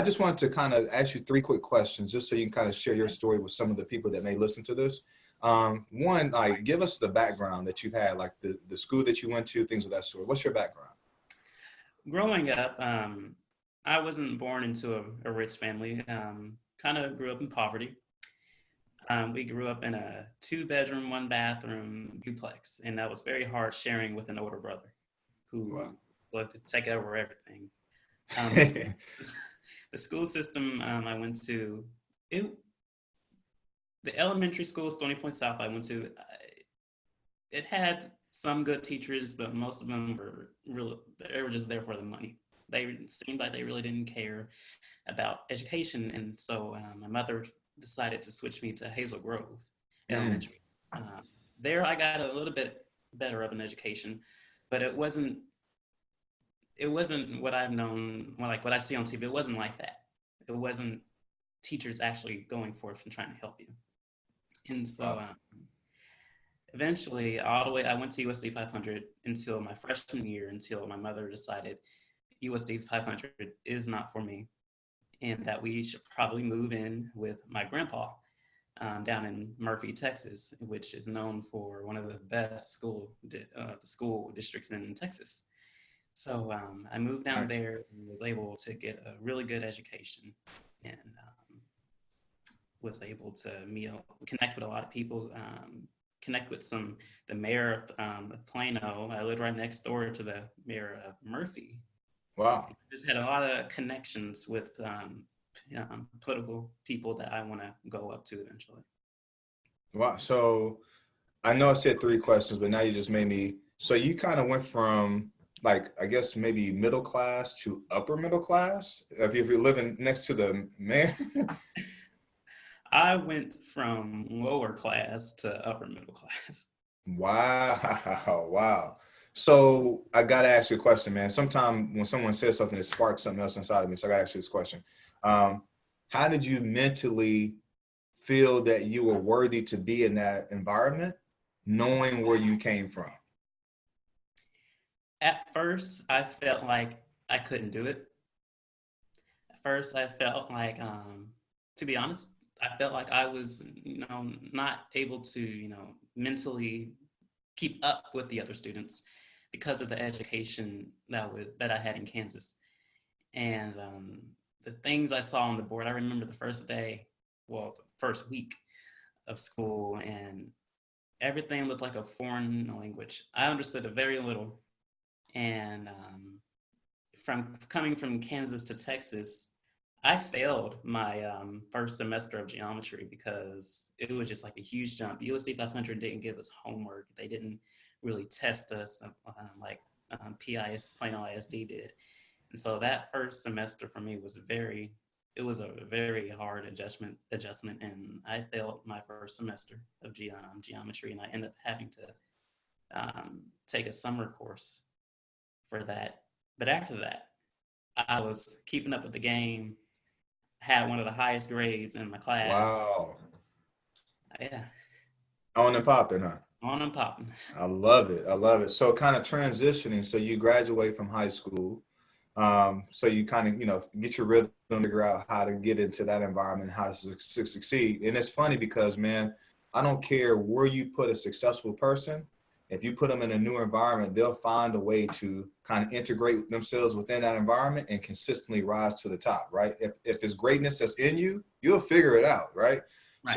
I just wanted to kind of ask you three quick questions, just so you can kind of share your story with some of the people that may listen to this. One, like, give us the background that you've had, like the school that you went to, things of that sort. What's your background? Growing up, I wasn't born into a rich family. Kind of grew up in poverty. We grew up in a two-bedroom, one-bathroom duplex, and that was very hard sharing with an older brother Wow. who loved to take over everything. The school, the school system I went to, it the elementary school, Stony Point South, I went to, it had some good teachers, but most of them were real. They were just there for the money. They seemed like they really didn't care about education, and so my mother decided to switch me to Hazel Grove Mm, Elementary. There, I got a little bit better of an education, but it wasn't what I've known, like what I see on TV. It wasn't like that. It wasn't teachers actually going forth and trying to help you. And so wow. eventually, all the way, I went to USD 500 until my freshman year, until my mother decided USD 500 is not for me, and that we should probably move in with my grandpa down in Murphy, Texas, which is known for one of the best the school districts in Texas. So I moved down Nice. there and was able to get a really good education, and was able to connect with a lot of people, connect with the mayor of Plano. I lived right next door to the mayor of Murphy. Wow. Just had a lot of connections with political people that I want to go up to eventually. Wow. So I know I said three questions, but now you just made me. So you kind of went from, like, I guess maybe middle class to upper middle class. If you're living next to the man. I went from lower class to upper middle class. Wow. Wow. So I gotta ask you a question, man. Sometime when someone says something, it sparks something else inside of me. So I gotta ask you this question. Um, how did you mentally feel that you were worthy to be in that environment, knowing where you came from? At first, I felt like I couldn't do it. At first, I felt like, to be honest, I felt like I was, not able to, mentally keep up with the other students because of the education that I had in Kansas. And the things I saw on the board, I remember the first day, well, the first week of school, and everything looked like a foreign language. I understood a very little, and from coming from Kansas to Texas, I failed my first semester of geometry because it was just like a huge jump. USD 500 didn't give us homework. They didn't really test us like PIS, Plano ISD did. And so that first semester for me it was a very hard adjustment, and I failed my first semester of geometry, and I ended up having to take a summer course for that. But after that, I was keeping up with the game, had one of the highest grades in my class. Wow. Yeah, On and popping, huh? on and popping. I love it. I love it. So kind of transitioning. So you graduate from high school. So you kind of, get your rhythm, figure out how to get into that environment, how to succeed. And it's funny because, man, I don't care where you put a successful person. If you put them in a new environment, they'll find a way to kind of integrate themselves within that environment and consistently rise to the top, right? If it's greatness that's in you, you'll figure it out, right? Right.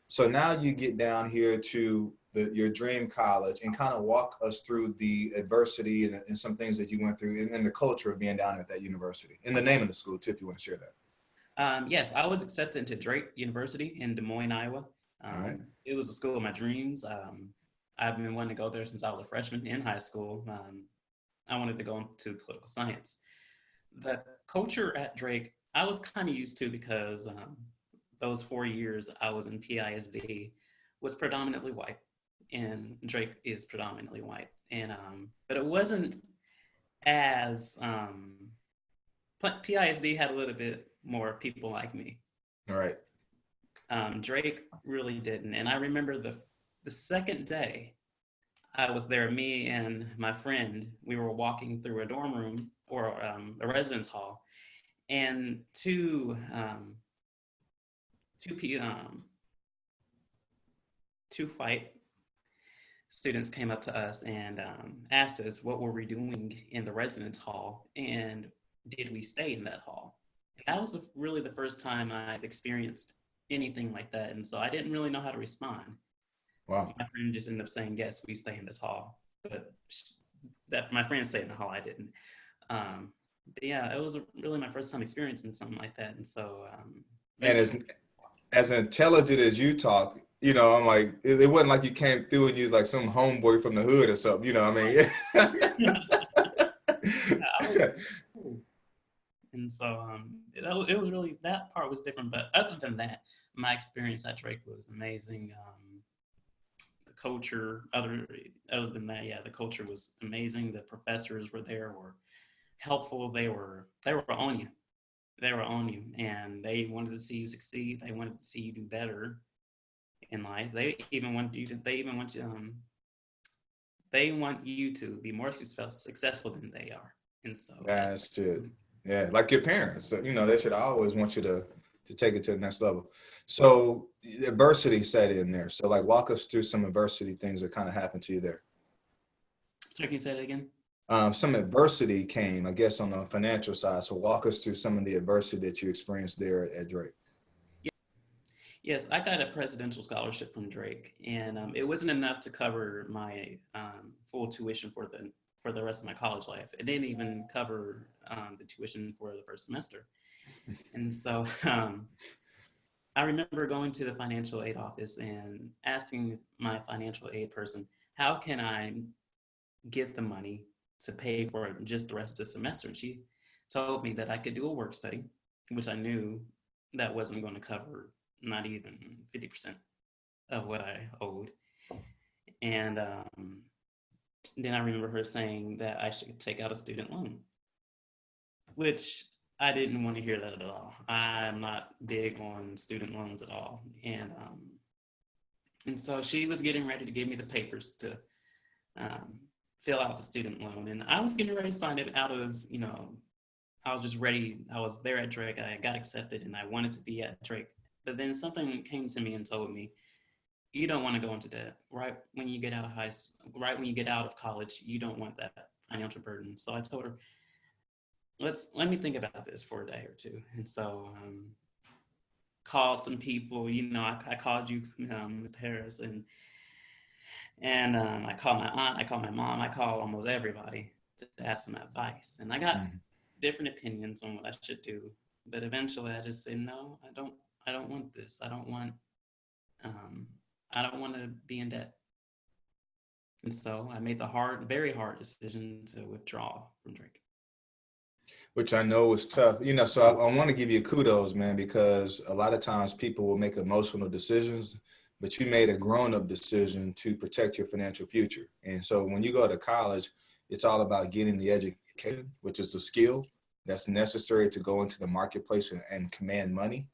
So now you get down here to your dream college and kind of walk us through the adversity and some things that you went through and the culture of being down at that university and the name of the school too, if you want to share that. Yes, I was accepted into Drake University in Des Moines, Iowa. All right. It was a school of my dreams. I've been wanting to go there since I was a freshman in high school. I wanted to go into political science. The culture at Drake, I was kind of used to because those 4 years I was in PISD was predominantly white, and Drake is predominantly white. And but it wasn't as PISD had a little bit more people like me. All right. Drake really didn't. And I remember the second day I was there, me and my friend, we were walking through a dorm room or a residence hall, and two P, two white students came up to us and asked us what were we doing in the residence hall and did we stay in that hall. And that was really the first time I've experienced anything like that, and so I didn't really know how to respond. Wow. My friend just ended up saying, yes, we stay in this hall, but that my friend stayed in the hall, I didn't. But yeah, it was really my first time experiencing something like that, and so And eventually. as intelligent as you talk, you know, I'm like, it wasn't like you came through and you was like some homeboy from the hood or something, you know what I Yeah, I was mean? cool. And so it was really, that part was different. But other than that, my experience at Drake was amazing. The culture, other than that, yeah, the culture was amazing. The professors were there, were helpful. They were on you. They were on you, and they wanted to see you succeed. They wanted to see you do better in life. They want you to be more successful than they are. And so that's That's it. Yeah, like your parents, you know, they should always want you to take it to the next level. So adversity set in there. So like walk us through some adversity things that kind of happened to you there. so can you say that again? Some adversity came, I guess, on the financial side. So walk us through some of the adversity that you experienced there at Drake. Yes, I got a presidential scholarship from Drake, and it wasn't enough to cover my full tuition for the rest of my college life. It didn't even cover the tuition for the first semester, and so I remember going to the financial aid office and asking my financial aid person, "How can I get the money to pay for just the rest of the semester?" And she told me that I could do a work study, which I knew that wasn't going to cover not even 50% of what I owed. And then I remember her saying that I should take out a student loan, which I didn't want to hear that at all. I'm not big on student loans at all. And so she was getting ready to give me the papers to um, fill out the student loan. And I was getting ready to sign it out of, I was just ready. I was there at Drake. I got accepted and I wanted to be at Drake. But then something came to me and told me, you don't want to go into debt right when you get out of high school, right when you get out of college. You don't want that financial burden. So I told her, let me think about this for a day or two. And so called some people. I called you, Mr. Harris, and I called my aunt, I called my mom, I called almost everybody to ask some advice, and I got Mhm. different opinions on what I should do. But eventually, I just said, no, I don't. I don't want this. Um, I don't want to be in debt. And so I made the very hard decision to withdraw from Drake. Which I know was tough. You know, so I want to give you kudos, man, because a lot of times people will make emotional decisions, but you made a grown-up decision to protect your financial future. And so when you go to college, it's all about getting the education, which is a skill that's necessary to go into the marketplace and command money.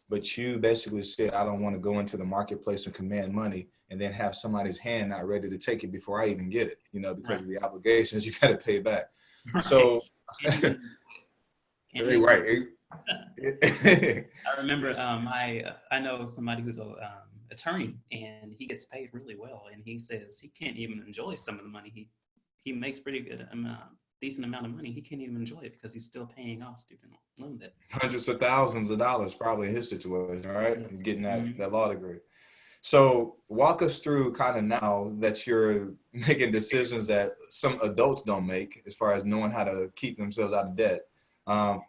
But you basically said, I don't want to go into the marketplace and command money and then have somebody's hand not ready to take it before I even get it, you know, because Right. of the obligations you got to pay back. Right. So, Can't even enjoy it. Can't even. right. I remember Yes. I know somebody who's a attorney and he gets paid really well, and he says he can't even enjoy some of the money he makes pretty good decent amount of money. He can't even enjoy it because he's still paying off student loan debt. Hundreds of thousands of dollars probably in his situation, right? Yes. Getting Mm-hmm. that law degree. So walk us through kind of now that you're making decisions that some adults don't make as far as knowing how to keep themselves out of debt.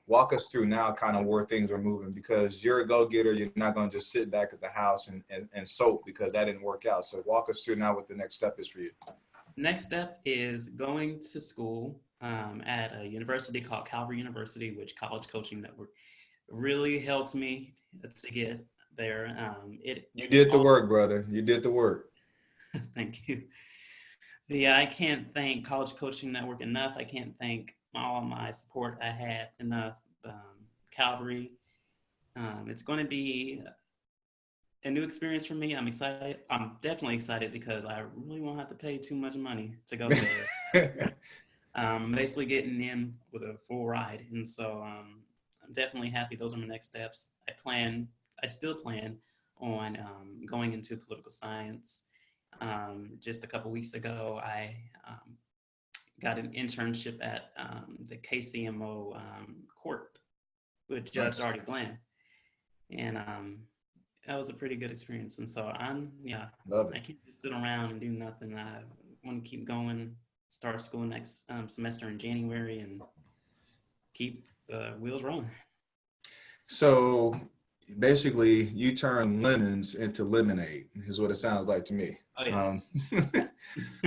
Walk us through now kind of where things are moving because you're a go-getter. You're not going to just sit back at the house and soak because that didn't work out. So walk us through now what the next step is for you. Next step is going to school at a university called Calvary University, which College Coaching Network really helped me to get there. It You did the all work, brother. You did the work. Thank you. But yeah, I can't thank College Coaching Network enough. I can't thank all my support I had enough. Calvary. It's going to be a new experience for me. I'm excited. I'm definitely excited because I really won't have to pay too much money to go there. I'm basically getting in with a full ride, and so I'm definitely happy. Those are my next steps. I still plan on going into political science. Just a couple weeks ago, I got an internship at the KCMO court with Judge Nice. Artie Bland, and that was a pretty good experience. And so Love I it. can't just sit around and do nothing. I want to keep going, start school next semester in January, and keep the wheels rolling. So basically, you turn lemons into lemonade, is what it sounds like to me. Oh yeah. Um,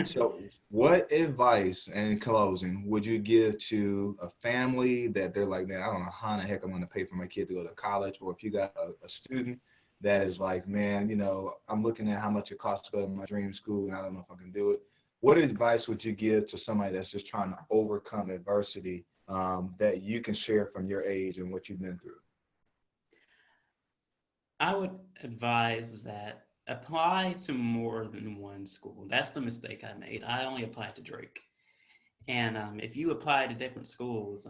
so, what advice in closing would you give to a family that they're like, man, I don't know how in the heck I'm going to pay for my kid to go to college, or if you got a student that is like, man, I'm looking at how much it costs to go to my dream school, and I don't know if I can do it. What advice would you give to somebody that's just trying to overcome adversity that you can share from your age and what you've been through? I would advise that apply to more than one school. That's the mistake I made. I only applied to Drake. And if you apply to different schools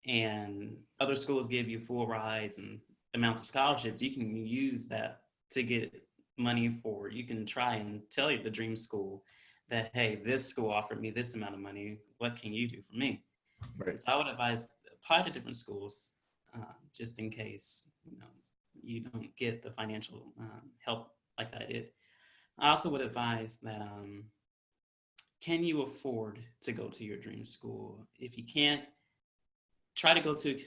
and other schools give you full rides and amounts of scholarships, you can use that to get money for. You can try and tell the dream school that, hey, this school offered me this amount of money. What can you do for me? Right. So I would advise apply to different schools just in case you don't get the financial help like I did. I also would advise that can you afford to go to your dream school? If you can't, try to go to.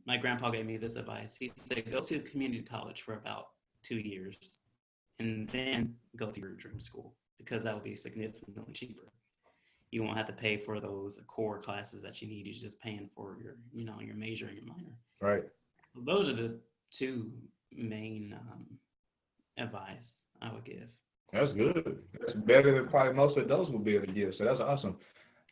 My grandpa gave me this advice. He said, go to community college for about 2 years, and then go to your dream school because that will be significantly cheaper. You won't have to pay for those core classes that you need. You're just paying for your major and your minor. Right. So those are the two main advice I would give. That's good. That's better than probably most adults will be able to give. So that's awesome.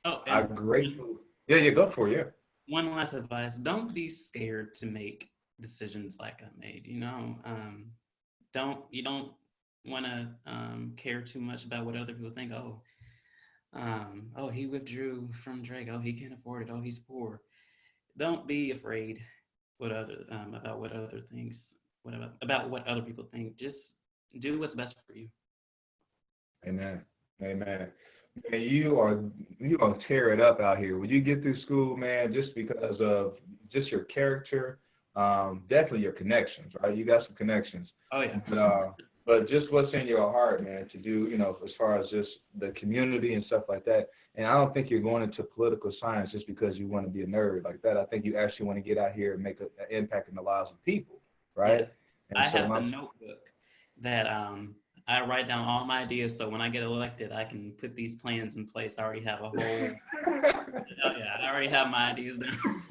Oh, I'm and grateful. Yeah, yeah, go for it. Yeah. one last advice: don't be scared to make decisions like I made. You don't want to care too much about what other people think. Oh, he withdrew from Drake. Oh, he can't afford it. Oh, he's poor. Don't be afraid about what other things about what other people think. Just do what's best for you. Amen. Amen. Man, you gonna tear it up out here. When you get through school, man, just because of just your character, definitely your connections, right? You got some connections. Oh yeah. But but just what's in your heart, man, to do, as far as just the community and stuff like that. And I don't think you're going into political science just because you want to be a nerd like that. I think you actually want to get out here and make an impact in the lives of people, right? Yes. And I so have a notebook that I write down all my ideas so when I get elected, I can put these plans in place. I already have a whole, oh yeah, I already have my ideas down.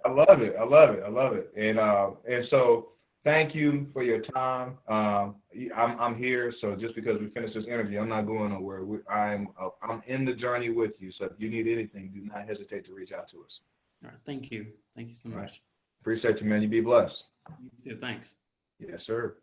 I love it. I love it. I love it. And so thank you for your time. I'm here. So just because we finished this interview, I'm not going nowhere. I'm in the journey with you. So if you need anything, do not hesitate to reach out to us. All right, thank you. Thank you so All right. much. Appreciate you, man. You be blessed. You too. Thanks. Yes, sir.